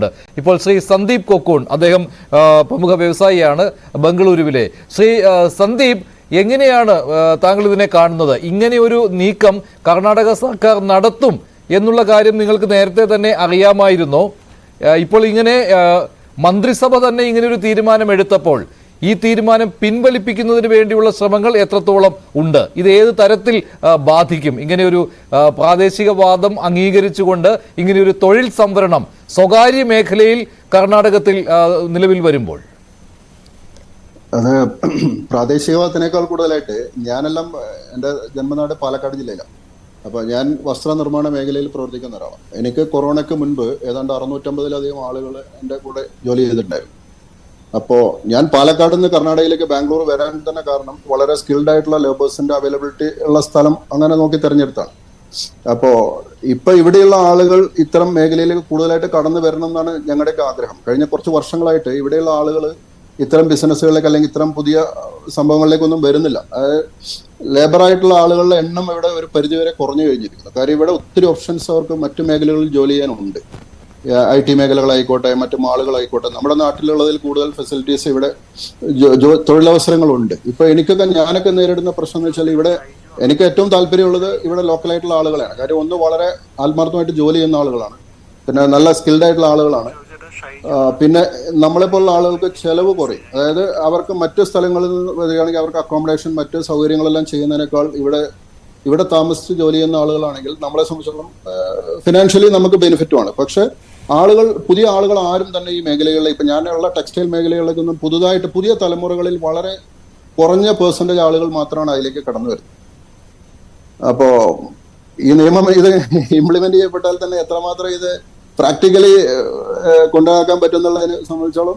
ഇപ്പോൾ ശ്രീ സന്ദീപ് കൊക്കൂൺ അദ്ദേഹം പ്രമുഖ വ്യവസായിയാണ് ബംഗളൂരുവിലെ. ശ്രീ സന്ദീപ്, എങ്ങനെയാണ് താങ്കൾ ഇതിനെ കാണുന്നത്? ഇങ്ങനെ ഒരു നീക്കം കർണാടക സർക്കാർ നടത്തും എന്നുള്ള കാര്യം നിങ്ങൾക്ക് നേരത്തെ തന്നെ അറിയാമായിരുന്നോ? ഇപ്പോൾ ഇങ്ങനെ മന്ത്രിസഭ തന്നെ ഇങ്ങനെ ഒരു തീരുമാനം എടുത്തപ്പോൾ ഈ തീരുമാനം പിൻവലിപ്പിക്കുന്നതിന് വേണ്ടിയുള്ള ശ്രമങ്ങൾ എത്രത്തോളം ഉണ്ട്? ഇത് ഏത് തരത്തിൽ ബാധിക്കും? ഇങ്ങനെയൊരു പ്രാദേശികവാദം അംഗീകരിച്ചുകൊണ്ട് ഇങ്ങനെയൊരു തൊഴിൽ സംവരണം സ്വകാര്യ മേഖലയിൽ കർണാടകത്തിൽ നിലവിൽ വരുമ്പോൾ? അത് പ്രാദേശികവാദത്തിനേക്കാൾ കൂടുതലായിട്ട് ഞാനെല്ലാം എൻ്റെ ജന്മനാട് പാലക്കാട് ജില്ലയിലാണ്. അപ്പോൾ ഞാൻ വസ്ത്രനിർമ്മാണ മേഖലയിൽ പ്രവർത്തിക്കുന്ന ഒരാളാണ്. എനിക്ക് കൊറോണയ്ക്ക് മുൻപ് ഏതാണ്ട് 650-ലധികം ആളുകൾ എൻ്റെ കൂടെ ജോലി ചെയ്തിട്ടുണ്ടായിരുന്നു. അപ്പോൾ ഞാൻ പാലക്കാട് നിന്ന് കർണാടകയിലേക്ക് ബാംഗ്ലൂർ വരാൻ തന്നെ കാരണം വളരെ സ്കിൽഡ് ആയിട്ടുള്ള ലേബേഴ്സിന്റെ അവൈലബിലിറ്റി ഉള്ള സ്ഥലം അങ്ങനെ നോക്കി തിരഞ്ഞെടുത്താണ്. അപ്പോൾ ഇപ്പൊ ഇവിടെയുള്ള ആളുകൾ ഇത്തരം മേഖലയിലേക്ക് കൂടുതലായിട്ട് കടന്നു വരണം എന്നാണ് ഞങ്ങളുടെയൊക്കെ ആഗ്രഹം. കഴിഞ്ഞ കുറച്ച് വർഷങ്ങളായിട്ട് ഇവിടെയുള്ള ആളുകൾ ഇത്തരം ബിസിനസ്സുകളിലേക്ക് അല്ലെങ്കിൽ ഇത്തരം പുതിയ സംഭവങ്ങളിലേക്കൊന്നും വരുന്നില്ല. അതായത് ലേബറായിട്ടുള്ള ആളുകളുടെ എണ്ണം ഇവിടെ ഒരു പരിധിവരെ കുറഞ്ഞു കഴിഞ്ഞിരിക്കുന്നു. കാര്യം ഇവിടെ ഒത്തിരി ഓപ്ഷൻസ് അവർക്ക് മറ്റു മേഖലകളിൽ ജോലി ചെയ്യാനുണ്ട്. IT മേഖലകളായിക്കോട്ടെ, മറ്റു മാളുകളായിക്കോട്ടെ, നമ്മുടെ നാട്ടിലുള്ളതിൽ കൂടുതൽ ഫെസിലിറ്റീസ് ഇവിടെ തൊഴിലവസരങ്ങളുണ്ട്. ഇപ്പൊ ഞാനൊക്കെ നേരിടുന്ന പ്രശ്നം എന്ന് വെച്ചാൽ ഇവിടെ എനിക്ക് ഏറ്റവും താല്പര്യമുള്ളത് ഇവിടെ ലോക്കലായിട്ടുള്ള ആളുകളാണ്. കാര്യം ഒന്ന് വളരെ ആത്മാർത്ഥമായിട്ട് ജോലി ചെയ്യുന്ന ആളുകളാണ്, പിന്നെ നല്ല സ്കിൽഡ് ആയിട്ടുള്ള ആളുകളാണ്. പിന്നെ നമ്മളെപ്പോലുള്ള ആളുകൾക്ക് ചെലവ് കുറയും. അതായത് അവർക്ക് മറ്റു സ്ഥലങ്ങളിൽ നിന്ന് വരികയാണെങ്കിൽ അവർക്ക് അക്കോമഡേഷൻ മറ്റ് സൗകര്യങ്ങളെല്ലാം ചെയ്യുന്നതിനേക്കാൾ ഇവിടെ താമസിച്ച് ജോലി ചെയ്യുന്ന ആളുകളാണെങ്കിൽ നമ്മളെ സംബന്ധിച്ചിടത്തോളം ഫിനാൻഷ്യലി നമുക്ക് ബെനിഫിറ്റുമാണ്. പക്ഷെ പുതിയ ആളുകൾ ആരും തന്നെ ഈ മേഖലകളിൽ, ഇപ്പൊ ഞാനുള്ള ടെക്സ്റ്റൈൽ മേഖലകളിലേക്കൊന്നും പുതിയ തലമുറകളിൽ വളരെ കുറഞ്ഞ പെർസെൻറ്റേജ് ആളുകൾ മാത്രമാണ് അതിലേക്ക് കടന്നു വരുന്നത്. അപ്പോ ഈ നിയമം ഇത് ഇംപ്ലിമെന്റ് ചെയ്യപ്പെട്ടാൽ തന്നെ എത്രമാത്രം ഇത് പ്രാക്ടിക്കലി കൊണ്ടുനടക്കാൻ പറ്റുന്നുള്ളതിനെ സംബന്ധിച്ചോളം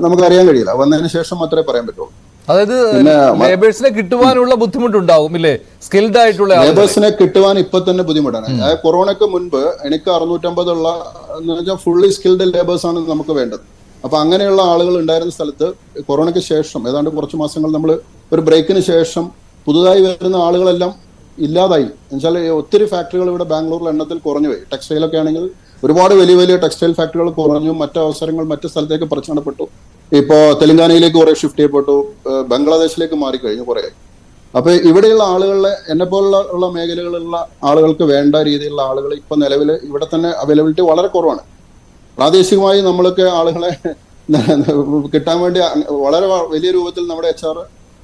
നമുക്കറിയാൻ കഴിയില്ല. വന്നതിന് ശേഷം മാത്രമേ പറയാൻ പറ്റുള്ളൂ. അതായത് ലേബേഴ്സിനെ കിട്ടുവാനുള്ള ബുദ്ധിമുട്ടുണ്ടാവും ഇല്ലേ? സ്കിൽഡ് ആയിട്ടുള്ള ലേബേഴ്സിനെ കിട്ടുവാൻ ഇപ്പൊ തന്നെ ബുദ്ധിമുട്ടാണ്. അതായത് കൊറോണയ്ക്ക് മുൻപ് എനിക്ക് 650 ഫുള്ളി സ്കിൽഡ് ലേബേഴ്സ് ആണ് നമുക്ക് വേണ്ടത്. അപ്പൊ അങ്ങനെയുള്ള ആളുകൾ ഉണ്ടായിരുന്ന സ്ഥലത്ത് കൊറോണയ്ക്ക് ശേഷം ഏതാണ്ട് കുറച്ച് മാസങ്ങൾ നമ്മൾ ഒരു ബ്രേക്കിന് ശേഷം പുതുതായി വരുന്ന ആളുകളെല്ലാം ഇല്ലാതായി. എന്നുവെച്ചാൽ ഒത്തിരി ഫാക്ടറികൾ ഇവിടെ ബാംഗ്ലൂരിൽ എണ്ണത്തിൽ കുറഞ്ഞു പോയി. ടെക്സ്റ്റൈലൊക്കെ ആണെങ്കിൽ ഒരുപാട് വലിയ ടെക്സ്റ്റൈൽ ഫാക്ടറികൾ കുറഞ്ഞു. മറ്റു അവസരങ്ങൾ മറ്റു സ്ഥലത്തേക്ക് പ്രചരണപ്പെട്ടു. ഇപ്പോ തെലങ്കാനയിലേക്ക് കുറെ ഷിഫ്റ്റ് ചെയ്യപ്പെട്ടു, ബംഗ്ലാദേശിലേക്ക് മാറിക്കഴിഞ്ഞു കുറെ. അപ്പൊ ഇവിടെയുള്ള ആളുകളെ എന്നെ പോലുള്ള മേഖലകളിലുള്ള ആളുകൾക്ക് വേണ്ട രീതിയിലുള്ള ആളുകൾ ഇപ്പൊ നിലവിൽ ഇവിടെ തന്നെ അവൈലബിലിറ്റി വളരെ കുറവാണ്. പ്രാദേശികമായി നമ്മളൊക്കെ ആളുകളെ കിട്ടാൻ വേണ്ടി വളരെ വലിയ രൂപത്തിൽ നമ്മുടെ HR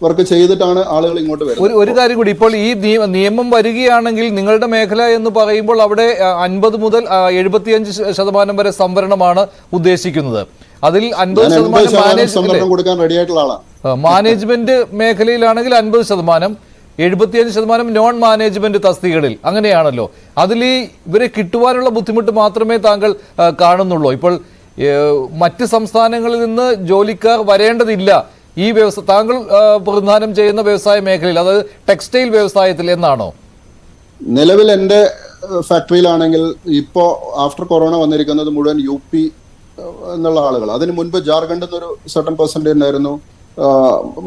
വർക്ക് ചെയ്തിട്ടാണ് ആളുകൾ ഇങ്ങോട്ട് വരുന്നത്. ഒരു കാര്യം കൂടി, ഇപ്പോൾ ഈ നിയമം വരികയാണെങ്കിൽ നിങ്ങളുടെ മേഖല എന്ന് പറയുമ്പോൾ അവിടെ 50 മുതൽ 75% വരെ സംവരണമാണ് ഉദ്ദേശിക്കുന്നത്. അതിൽ 50% കൊടുക്കാൻ റെഡി ആയിട്ടുള്ള ആളാണ്. മാനേജ്മെന്റ് മേഖലയിലാണെങ്കിൽ 50%, 75% നോൺ മാനേജ്മെന്റ് തസ്തികകളിൽ. അങ്ങനെയാണല്ലോ. അതിൽ ഇവരെ കിട്ടുവാനുള്ള ബുദ്ധിമുട്ട് മാത്രമേ താങ്കൾ കാണുന്നുള്ളൂ. ഇപ്പോൾ മറ്റ് സംസ്ഥാനങ്ങളിൽ നിന്ന് ജോലിക്കാർ വരേണ്ടതില്ല ഈ താങ്കൾ പ്രതിനിധാനം ചെയ്യുന്ന വ്യവസായ മേഖലയിൽ, അതായത് ടെക്സ്റ്റൈൽ വ്യവസായത്തിൽ എന്നാണോ? നിലവിൽ എൻ്റെ ഫാക്ടറിയിലാണെങ്കിൽ ഇപ്പോൾ ആഫ്റ്റർ കൊറോണ വന്നിരിക്കുന്നത് മുഴുവൻ UP എന്നുള്ള ആളുകൾ. അതിന് മുൻപ് ജാർഖണ്ഡിൽ നിന്നൊരു സർട്ടൻ പെർസെൻറ്റേജ് ഉണ്ടായിരുന്നു,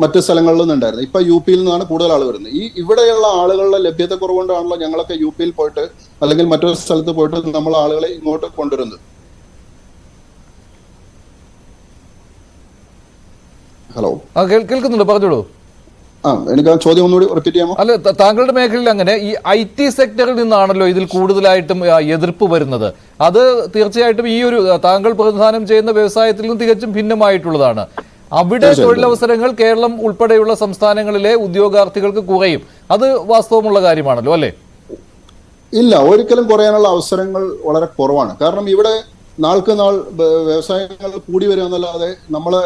മറ്റു സ്ഥലങ്ങളിൽ നിന്നുണ്ടായിരുന്നു. ഇപ്പൊ UP നിന്നാണ് കൂടുതൽ ആൾ വരുന്നത്. ഇവിടെയുള്ള ആളുകളുടെ ലഭ്യത കുറവുകൊണ്ടാണല്ലോ ഞങ്ങളൊക്കെ UP പോയിട്ട് അല്ലെങ്കിൽ മറ്റൊരു സ്ഥലത്ത് പോയിട്ട് നമ്മൾ ആളുകളെ ഇങ്ങോട്ട് കൊണ്ടുവരുന്നത്. ഹലോ, കേൾക്കുന്നുണ്ട്, പറഞ്ഞോളൂ. എനിക്ക് ആ ചോദ്യം ഒന്നുകൂടി റിപ്പീറ്റ് ചെയ്യാമോ? അല്ല, താങ്കളുടെ മേഖലയിൽ അങ്ങനെ ഈ IT സെക്ടറിൽ നിന്നാണല്ലോ ഇതിൽ കൂടുതലായിട്ടും എതിർപ്പ് വരുന്നത്. അത് തീർച്ചയായിട്ടും ഈ ഒരു താങ്കൾ പ്രതിനിധാനം ചെയ്യുന്ന വ്യവസായത്തിൽ നിന്ന് തികച്ചും ഭിന്നമായിട്ടുള്ളതാണ്. അവിടെ തൊഴിലവസരങ്ങൾ കേരളം ഉൾപ്പെടെയുള്ള സംസ്ഥാനങ്ങളിലെ ഉദ്യോഗാർത്ഥികൾക്ക് കുറയും. അത് വാസ്തവമുള്ള കാര്യമാണല്ലോ അല്ലേ? ഇല്ല, ഒരിക്കലും കുറയാനുള്ള അവസരങ്ങൾ വളരെ കുറവാണ്. കാരണം ഇവിടെ നാൾക്ക് നാൾ വ്യവസായങ്ങൾ കൂടി വരിക എന്നല്ലാതെ നമ്മളെ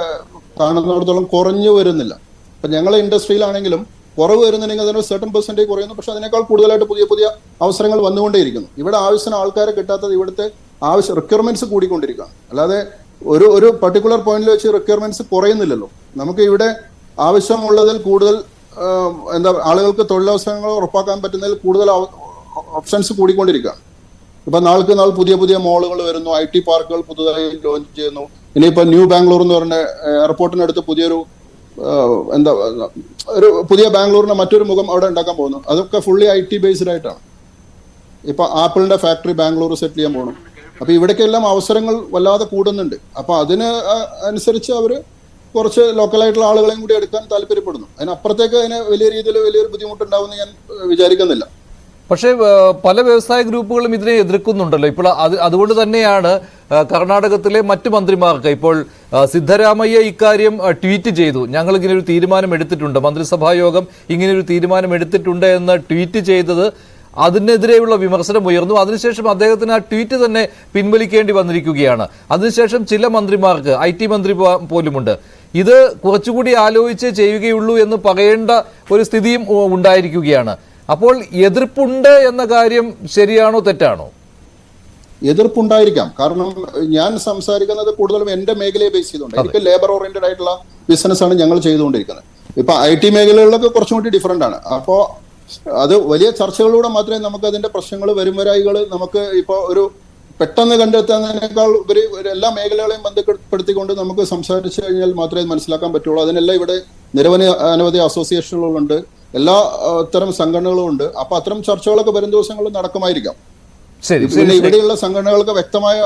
കാണുന്നിടത്തോളം കുറഞ്ഞു വരുന്നില്ല. ഇപ്പൊ ഞങ്ങളെ ഇൻഡസ്ട്രിയിലാണെങ്കിലും കുറവ് വരുന്നുണ്ടെങ്കിൽ അതിനൊരു സർട്ടൻ പെർസെൻറ്റേജ് കുറയുന്നു. പക്ഷെ അതിനേക്കാൾ കൂടുതലായിട്ട് പുതിയ അവസരങ്ങൾ വന്നുകൊണ്ടേയിരിക്കുന്നു. ഇവിടെ ആവശ്യത്തിന് ആൾക്കാരെ കിട്ടാത്തത് ഇവിടുത്തെ റിക്വയർമെന്റ്സ് കൂടിക്കൊണ്ടിരിക്കുകയാണ്. അല്ലാതെ ഒരു പർട്ടിക്കുലർ പോയിന്റിൽ വെച്ച് റിക്വയർമെന്റ്സ് കുറയുന്നില്ലല്ലോ. നമുക്ക് ഇവിടെ ആവശ്യമുള്ളതിൽ കൂടുതൽ ആളുകൾക്ക് തൊഴിലവസരങ്ങൾ ഉറപ്പാക്കാൻ പറ്റുന്നതിൽ കൂടുതൽ ഓപ്ഷൻസ് കൂടിക്കൊണ്ടിരിക്കുകയാണ്. ഇപ്പൊ നാൾക്ക് നാൾ പുതിയ മോളുകൾ വരുന്നു, IT പാർക്കുകൾ പുതുതായി ലോഞ്ച് ചെയ്യുന്നു. ഇനിയിപ്പോ ന്യൂ ബാംഗ്ലൂർ എന്ന് പറഞ്ഞ എയർപോർട്ടിനടുത്ത് ഒരു പുതിയ ബാംഗ്ലൂരിന്റെ മറ്റൊരു മുഖം അവിടെ ഉണ്ടാക്കാൻ പോകുന്നു. അതൊക്കെ ഫുള്ളി IT ബേസ്ഡ് ആയിട്ടാണ്. ഇപ്പൊ ആപ്പിളിന്റെ ഫാക്ടറി ബാംഗ്ലൂർ സെറ്റിൽ ചെയ്യാൻ പോകണം. അപ്പൊ ഇവിടേക്കെല്ലാം അവസരങ്ങൾ വല്ലാതെ കൂടുന്നുണ്ട്. അപ്പൊ അതിന് അനുസരിച്ച് അവർ കുറച്ച് ലോക്കലായിട്ടുള്ള ആളുകളെയും കൂടി എടുക്കാൻ താല്പര്യപ്പെടുന്നു. അതിനപ്പുറത്തേക്ക് അതിന് വലിയ രീതിയിൽ വലിയൊരു ബുദ്ധിമുട്ടുണ്ടാവുമെന്ന് ഞാൻ വിചാരിക്കുന്നില്ല. പക്ഷേ പല വ്യവസായ ഗ്രൂപ്പുകളും ഇതിനെ എതിർക്കുന്നുണ്ടല്ലോ. ഇപ്പോൾ അതുകൊണ്ട് തന്നെയാണ് കർണാടകത്തിലെ മറ്റു മന്ത്രിമാർക്ക് ഇപ്പോൾ സിദ്ധരാമയ്യ ഇക്കാര്യം ട്വീറ്റ് ചെയ്തു. ഞങ്ങൾ ഇങ്ങനെ ഒരു തീരുമാനം എടുത്തിട്ടുണ്ട്, മന്ത്രിസഭാ യോഗം ഇങ്ങനെ ഒരു തീരുമാനം എടുത്തിട്ടുണ്ട് എന്ന് ട്വീറ്റ് ചെയ്തത്. അതിനെതിരെയുള്ള വിമർശനം ഉയർന്നു. അതിനുശേഷം അദ്ദേഹത്തിന് ആ ട്വീറ്റ് തന്നെ പിൻവലിക്കേണ്ടി വന്നിരിക്കുകയാണ്. അതിനുശേഷം ചില മന്ത്രിമാർക്ക്, IT മന്ത്രി പോലുമുണ്ട്, ഇത് കുറച്ചുകൂടി ആലോചിച്ച് ചെയ്യുകയുള്ളൂ എന്ന് പറയേണ്ട ഒരു സ്ഥിതിയും ഉണ്ടായിരിക്കുകയാണ്. അപ്പോൾ എതിർപ്പുണ്ട് എന്ന കാര്യം ശരിയാണോ തെറ്റാണോ? എതിർപ്പുണ്ടായിരിക്കാം. കാരണം ഞാൻ സംസാരിക്കുന്നത് കൂടുതലും എന്റെ മേഖലയെ ബേസ് ചെയ്തുകൊണ്ട്, എനിക്ക് ലേബർ ഓറിയന്റഡ് ആയിട്ടുള്ള ബിസിനസ് ആണ് ഞങ്ങൾ ചെയ്തുകൊണ്ടിരിക്കുന്നത്. ഇപ്പൊ IT മേഖലകളിലൊക്കെ കുറച്ചും കൂടി ഡിഫറെന്റ് ആണ്. അപ്പോ അത് വലിയ ചർച്ചകളിലൂടെ മാത്രമേ നമുക്ക് അതിന്റെ പ്രശ്നങ്ങൾ വരുംവരായികൾ നമുക്ക് ഇപ്പൊ ഒരു പെട്ടെന്ന് കണ്ടെത്തുന്നതിനേക്കാൾ ഉപരി എല്ലാ മേഖലകളെയും ബന്ധപ്പെടുത്തിക്കൊണ്ട് നമുക്ക് സംസാരിച്ചു കഴിഞ്ഞാൽ മാത്രമേ മനസ്സിലാക്കാൻ പറ്റുള്ളൂ. അതിനെല്ലാം ഇവിടെ അനവധി അസോസിയേഷനുകളുണ്ട്, എല്ലാ തരം സംഘടനകളും ഉണ്ട്. അപ്പൊ അത്തരം ചർച്ചകളൊക്കെ വരും ദിവസങ്ങളിൽ നടക്കുമായിരിക്കാം. പിന്നെ ഇവിടെയുള്ള സംഘടനകൾക്ക് വ്യക്തമായ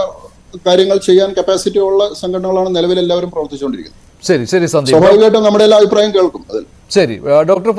കാര്യങ്ങൾ ചെയ്യാൻ കപ്പാസിറ്റി ഉള്ള സംഘടനകളാണ് നിലവിൽ എല്ലാവരും പ്രവർത്തിച്ചുകൊണ്ടിരിക്കുന്നത്. ശരി ശരി സന്ദീപ്, സ്വാഭാവികമായിട്ടും നമ്മുടെ എല്ലാ അഭിപ്രായം കേൾക്കും അതിൽ. ശരി ഡോക്ടർ